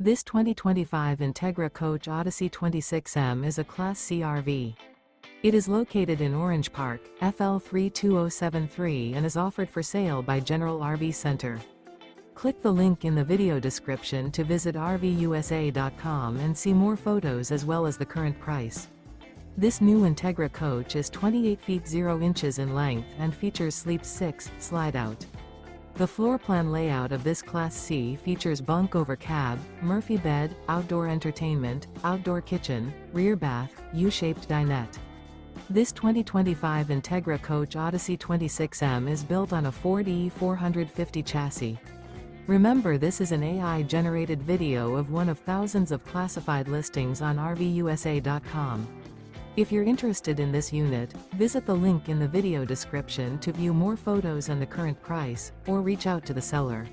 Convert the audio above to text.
This 2025 Entegra Coach Odyssey 26M is a Class C RV. It is located in Orange Park, FL 32073 and is offered for sale by General RV Center. Click the link in the video description to visit RVUSA.com and see more photos as well as the current price. This new Entegra Coach is 28 feet 0 inches in length and features Sleep 6 Slideout. The floor plan layout of this Class C features bunk over cab, Murphy bed, outdoor entertainment, outdoor kitchen, rear bath, U-shaped dinette. This 2025 Entegra Coach Odyssey 26M is built on a Ford E450 chassis. Remember, this is an AI-generated video of one of thousands of classified listings on RVUSA.com. If you're interested in this unit, visit the link in the video description to view more photos and the current price, or reach out to the seller.